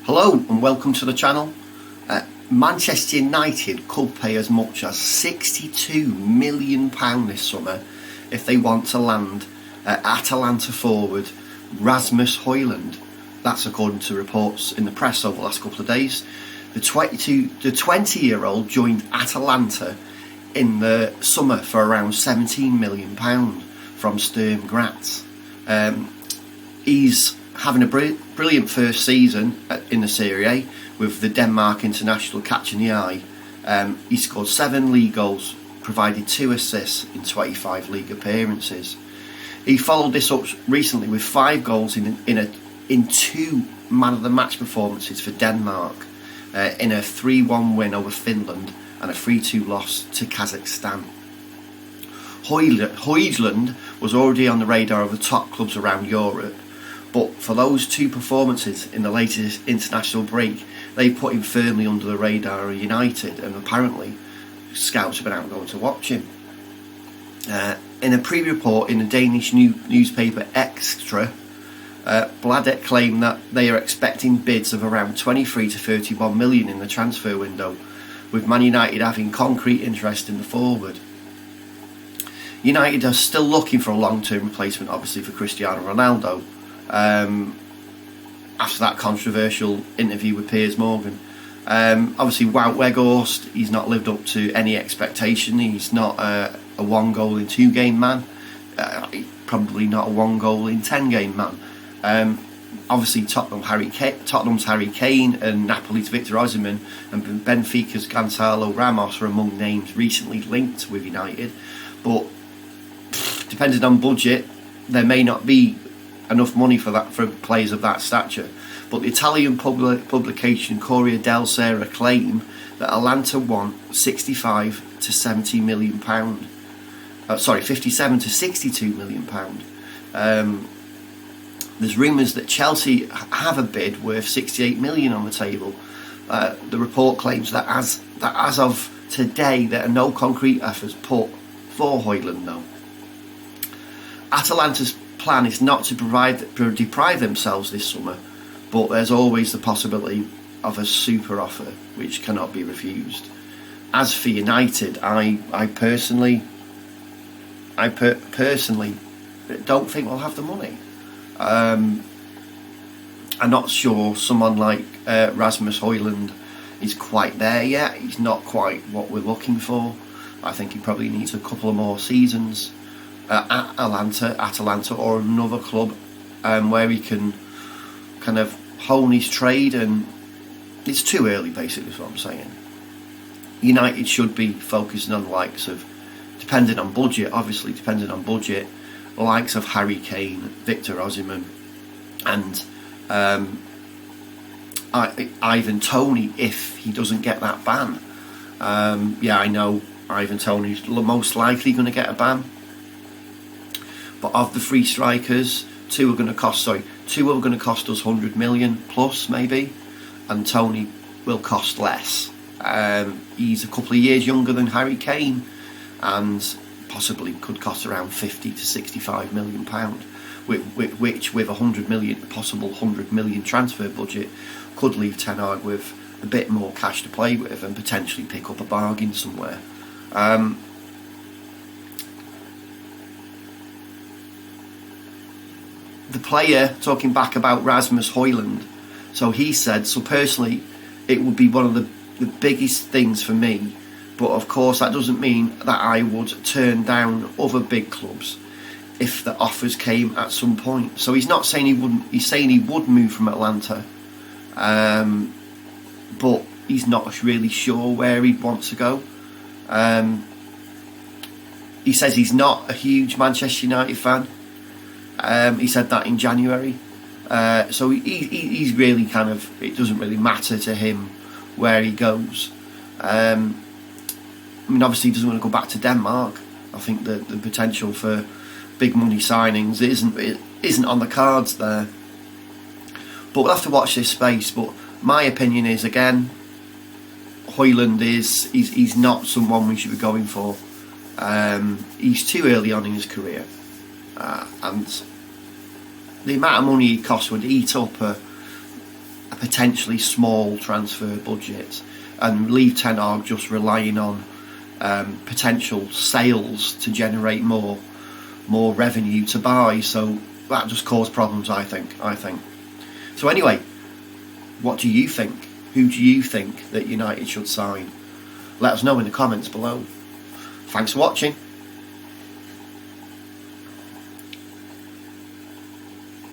Hello and welcome to the channel. Manchester United could pay as much as £62 million this summer if they want to land Atalanta forward Rasmus Højlund. That's according to reports in the press over the last couple of days. The 20-year-old joined Atalanta in the summer for around £17 million from Sturm Graz. He's having a brilliant first season in the Serie A, with the Denmark international catching the eye. He scored 7 league goals, provided 2 assists in 25 league appearances. He followed this up recently with 5 goals in 2 man of the match performances for Denmark, in a 3-1 win over Finland and a 3-2 loss to Kazakhstan. Højlund was already on the radar of the top clubs around Europe, but for those 2 performances in the latest international break, they put him firmly under the radar of United, and apparently scouts have been out going to watch him. In a pre-report in the Danish newspaper Extra, Bladet claimed that they are expecting bids of around 23 to 31 million in the transfer window, with Man United having concrete interest in the forward. United are still looking for a long-term replacement, obviously, for Cristiano Ronaldo, after that controversial interview with Piers Morgan. Obviously, Wout Weghorst, he's not lived up to any expectation. He's not a 1 goal in 2 game man, probably not a 1 goal in 10 game man. Obviously, Tottenham's Harry Kane and Napoli's Victor Osimhen and Benfica's Gonçalo Ramos are among names recently linked with United, but depending on budget, there may not be enough money for players of that stature. But the Italian publication Corriere della Sera claim that Atalanta want 65 to 70 million pound. 57 to 62 million pound. There's rumours that Chelsea have a bid worth 68 million on the table. The report claims that as of today, there are no concrete offers put for Højlund though. Atalanta's plan is not to deprive themselves this summer, but there's always the possibility of a super offer which cannot be refused. As for United, I personally don't think we'll have the money. I'm not sure someone like Rasmus Højlund is quite there yet. He's not quite what we're looking for. I think he probably needs a couple of more seasons at Atalanta or another club where he can kind of hone his trade, and it's too early, basically is what I'm saying. United should be focusing on the likes of, depending on budget, the likes of Harry Kane, Victor Osimhen and Ivan Toney if he doesn't get that ban. I know Ivan Toney's most likely going to get a ban, but of the 3 strikers, 2 are going to cost us 100 million plus maybe, and Toney will cost less. He's a couple of years younger than Harry Kane, and possibly could cost around 50 to 65 million pound, which with a possible 100 million transfer budget could leave Ten Hag with a bit more cash to play with and potentially pick up a bargain somewhere. The player talking back about Rasmus Højlund, so he said, personally it would be one of the biggest things for me, but of course that doesn't mean that I would turn down other big clubs if the offers came at some point. So he's not saying he wouldn't, he's saying he would move from Atalanta, but he's not really sure where he'd want to go. He says he's not a huge Manchester United fan. He said that in January, so he's really kind of, it doesn't really matter to him where he goes. Obviously he doesn't want to go back to Denmark. I think that the potential for big money signings isn't on the cards there, but we'll have to watch this space. But my opinion is, again, Højlund he's not someone we should be going for. He's too early on in his career, and the amount of money he costs would eat up a a potentially small transfer budget and leave Ten Hag just relying on potential sales to generate more revenue to buy. So that just caused problems, I think. So anyway, what do you think? Who do you think that United should sign? Let us know in the comments below. Thanks for watching.